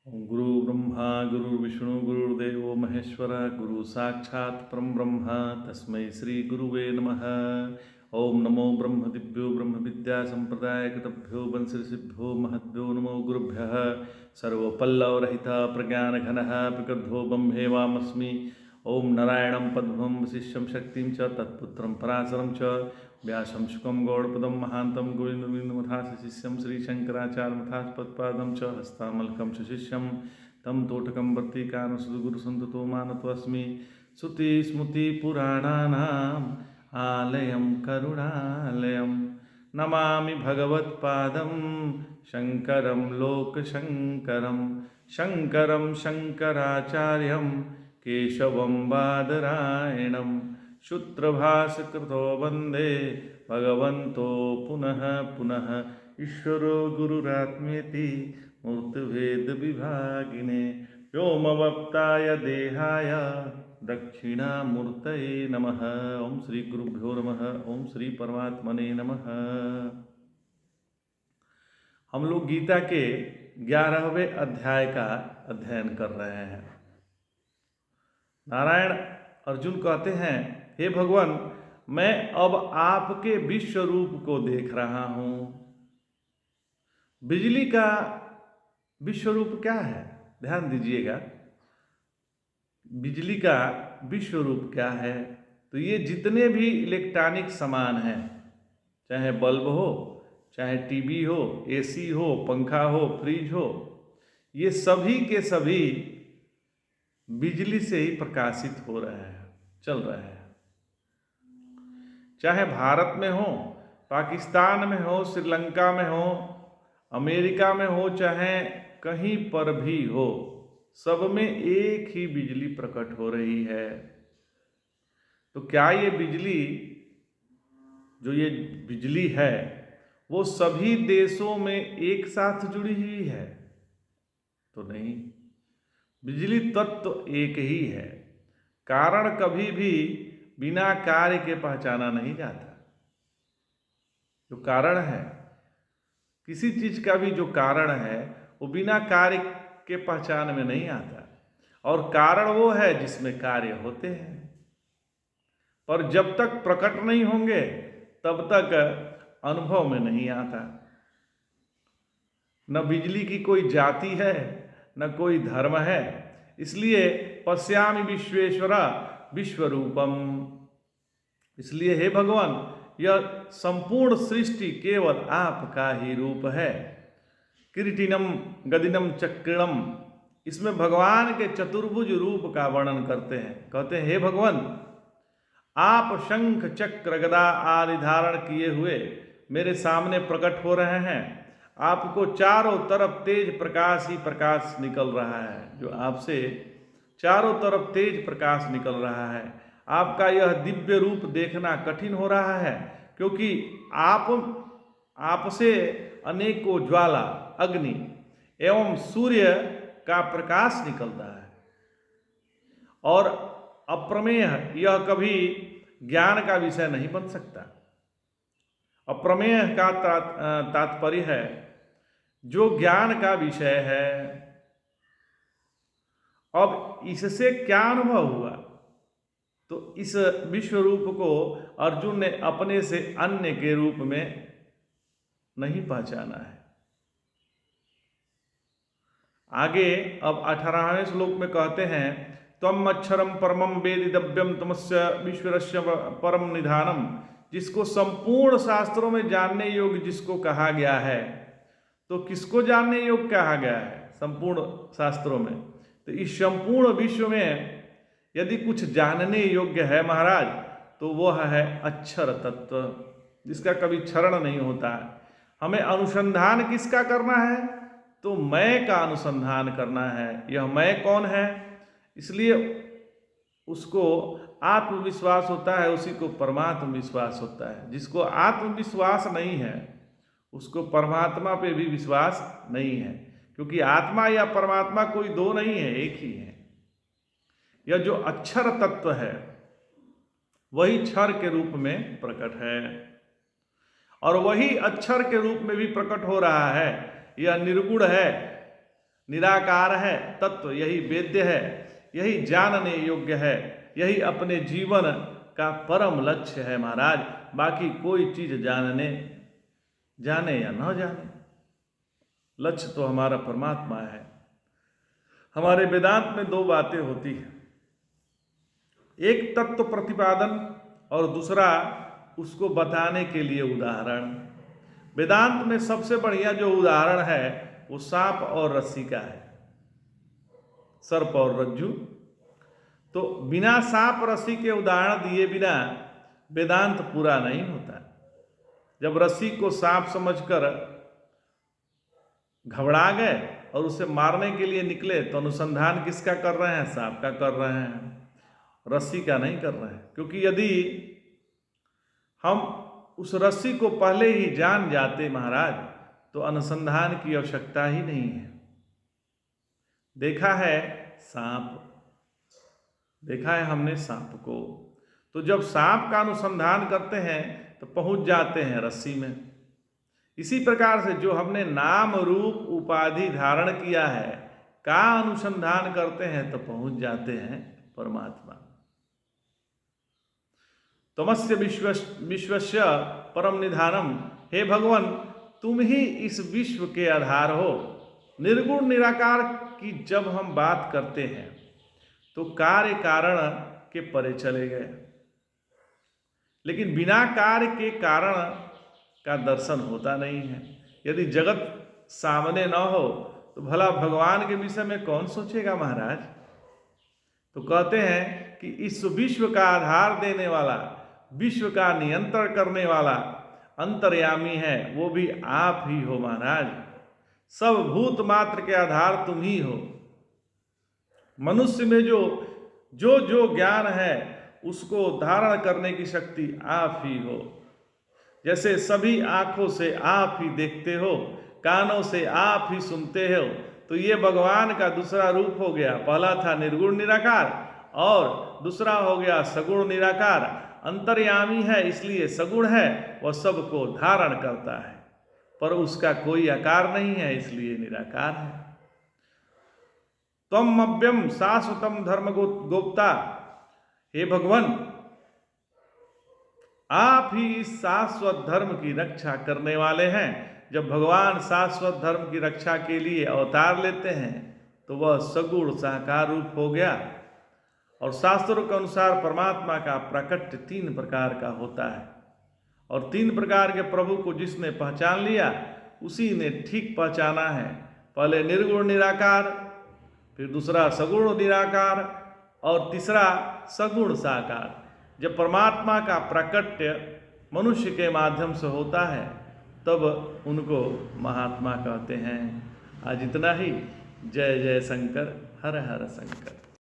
गुरु ब्रह्मा गुरु विष्णु गुरुर्देवो महेश्वर गुरु साक्षात् परम ब्रह्म तस्मै श्री गुरुवे नमः। ओम नमो ब्रह्म दिव्यो ब्रह्म विद्या संप्रदाय कृतभ्यो वंश ऋषिभ्यो महद्भ्यो नमो गुरुभ्यः। सर्वपल्लवरहित प्रज्ञान घन प्रकृद्धो ब्रह्मेवामस्मि। ओम नारायणं पद्मं वसिष्ठं शक्तिं च तत्पुत्रं पराशरं च व्यासं शुकं गौड़पदं महान्तं गोविन्दमथास्य शिष्यं श्रीशङ्कराचार्यमथास्पत्पादं च हस्तामलकं च शिष्यं तं तोटकं वर्तिकानुसुगुरुसन्ततो मानतोऽस्मि। श्रुतिस्मृतिपुराणानाम् आलयं करुणालयं नमामि भगवत्पादं शङ्करं लोकशङ्करं। शङ्करं शङ्कराचार्यं केशवं बादरायणं सूत्रभाष्यकृतो वन्दे भगवन्तो पुनः पुनः। ईश्वरो गुरुरात्मेति मूर्तिभेदविभागिने व्योमवप्ताय देहाय दक्षिणामूर्तये नमः। ओम श्री गुरुभ्यो नमः। ओम श्री परमात्मने नमः। हम लोग गीता के 11वें अध्याय का अध्ययन कर रहे हैं। नारायण अर्जुन कहते हैं, हे भगवान, मैं अब आपके विश्व रूप को देख रहा हूं। बिजली का विश्व रूप क्या है? ध्यान दीजिएगा, बिजली का विश्व रूप क्या है? तो ये जितने भी इलेक्ट्रॉनिक सामान हैं, चाहे बल्ब हो, चाहे टीवी हो, एसी हो, पंखा हो, फ्रिज हो, ये सभी के सभी बिजली से ही प्रकाशित हो रहे हैं, चल रहे हैं। चाहे भारत में हो, पाकिस्तान में हो, श्रीलंका में हो, अमेरिका में हो, चाहे कहीं पर भी हो, सब में एक ही बिजली प्रकट हो रही है। तो क्या ये बिजली, जो ये बिजली है, वो सभी देशों में एक साथ जुड़ी हुई है? तो नहीं, बिजली तत्व एक ही है। कारण कभी भी बिना कार्य के पहचाना नहीं जाता। जो कारण है, किसी चीज का भी जो कारण है, वो बिना कार्य के पहचान में नहीं आता। और कारण वो है जिसमें कार्य होते हैं, पर जब तक प्रकट नहीं होंगे तब तक अनुभव में नहीं आता। न बिजली की कोई जाति है, न कोई धर्म है। इसलिए पश्यामि विश्वेश्वरा विश्वरूपम। इसलिए हे भगवान, यह संपूर्ण सृष्टि केवल आपका ही रूप है। किरीटिनम गदिनम चक्रणम, इसमें भगवान के चतुर्भुज रूप का वर्णन करते हैं। कहते हैं, हे भगवान, आप शंख चक्र गदा आदि धारण किए हुए मेरे सामने प्रकट हो रहे हैं। आपको चारों तरफ तेज प्रकाश ही प्रकाश निकल रहा है। जो आपसे चारों तरफ तेज प्रकाश निकल रहा है। आपका यह दिव्य रूप देखना कठिन हो रहा है, क्योंकि आपसे अनेकों ज्वाला, अग्नि एवं सूर्य का प्रकाश निकलता है। और अप्रमेय यह कभी ज्ञान का विषय नहीं बन सकता। अप्रमेय का तात्पर्य है जो ज्ञान का विषय है। अब इससे क्या अनुभव हुआ? तो इस विश्व रूप को अर्जुन ने अपने से अन्य के रूप में नहीं पहचाना है। आगे अब 18वें श्लोक में कहते हैं, त्वम अक्षरम परमम वेदितव्यम तमस्य विश्वरस्य परम निधानम। जिसको संपूर्ण शास्त्रों में जानने योग्य जिसको कहा गया है, तो किसको जानने योग्य कहा गया है संपूर्ण शास्त्रों में? तो इस संपूर्ण विश्व में यदि कुछ जानने योग्य है महाराज, तो वह है अक्षर तत्व, जिसका कभी क्षरण नहीं होता है। हमें अनुसंधान किसका करना है? तो मैं का अनुसंधान करना है। यह मैं कौन है? इसलिए उसको आत्मविश्वास होता है, उसी को परमात्म विश्वास होता है। जिसको आत्मविश्वास नहीं है, उसको परमात्मा पे भी विश्वास नहीं है, क्योंकि आत्मा या परमात्मा कोई दो नहीं है, एक ही है। यह जो अक्षर तत्व है वही क्षर के रूप में प्रकट है, और वही अक्षर के रूप में भी प्रकट हो रहा है। यह निर्गुण है, निराकार है तत्व, यही वेद्य है, यही जानने योग्य है, यही अपने जीवन का परम लक्ष्य है महाराज। बाकी कोई चीज जाने या न जाने, लक्ष्य तो हमारा परमात्मा है। हमारे वेदांत में दो बातें होती हैं, एक तत्व प्रतिपादन और दूसरा उसको बताने के लिए उदाहरण। वेदांत में सबसे बढ़िया जो उदाहरण है वो सांप और रस्सी का है, सर्प और रज्जु। तो बिना सांप रस्सी के उदाहरण दिए बिना वेदांत पूरा नहीं होता। जब रस्सी को सांप समझकर घबरा गए और उसे मारने के लिए निकले तो अनुसंधान किसका कर रहे हैं? सांप का कर रहे हैं, रस्सी का नहीं कर रहे हैं। क्योंकि यदि हम उस रस्सी को पहले ही जान जाते महाराज तो अनुसंधान की आवश्यकता ही नहीं है। देखा है सांप, देखा है हमने सांप को, तो जब सांप का अनुसंधान करते हैं तो पहुंच जाते हैं रस्सी में। इसी प्रकार से जो हमने नाम रूप उपाधि धारण किया है का अनुसंधान करते हैं तो पहुंच जाते हैं परमात्मा। तमस्य विश्वस्य परम निधानम, हे भगवान तुम ही इस विश्व के आधार हो। निर्गुण निराकार की जब हम बात करते हैं तो कार्य कारण के परे चले गए, लेकिन बिना कार्य के कारण का दर्शन होता नहीं है। यदि जगत सामने न हो तो भला भगवान के विषय में कौन सोचेगा महाराज। तो कहते हैं कि इस विश्व का आधार देने वाला, विश्व का नियंत्रण करने वाला अंतर्यामी है, वो भी आप ही हो महाराज। सब भूत मात्र के आधार तुम ही हो। मनुष्य में जो ज्ञान है उसको धारण करने की शक्ति आप ही हो। जैसे सभी आंखों से आप ही देखते हो, कानों से आप ही सुनते हो, तो ये भगवान का दूसरा रूप हो गया। पहला था निर्गुण निराकार और दूसरा हो गया सगुण निराकार। अंतर्यामी है इसलिए सगुण है, वह सबको धारण करता है, पर उसका कोई आकार नहीं है इसलिए निराकार है। त्वम अव्ययम शाश्वतम धर्म गोप्ता, हे भगवान आप ही इस शाश्वत धर्म की रक्षा करने वाले हैं। जब भगवान शाश्वत धर्म की रक्षा के लिए अवतार लेते हैं तो वह सगुण साकार रूप हो गया। और शास्त्रों के अनुसार परमात्मा का प्राकट्य 3 प्रकार का होता है, और 3 प्रकार के प्रभु को जिसने पहचान लिया उसी ने ठीक पहचाना है। पहले निर्गुण निराकार, फिर दूसरा सगुण निराकार और तीसरा सगुण साकार। जब परमात्मा का प्राकट्य मनुष्य के माध्यम से होता है तब उनको महात्मा कहते हैं। आज इतना ही। जय जय शंकर, हर हर शंकर।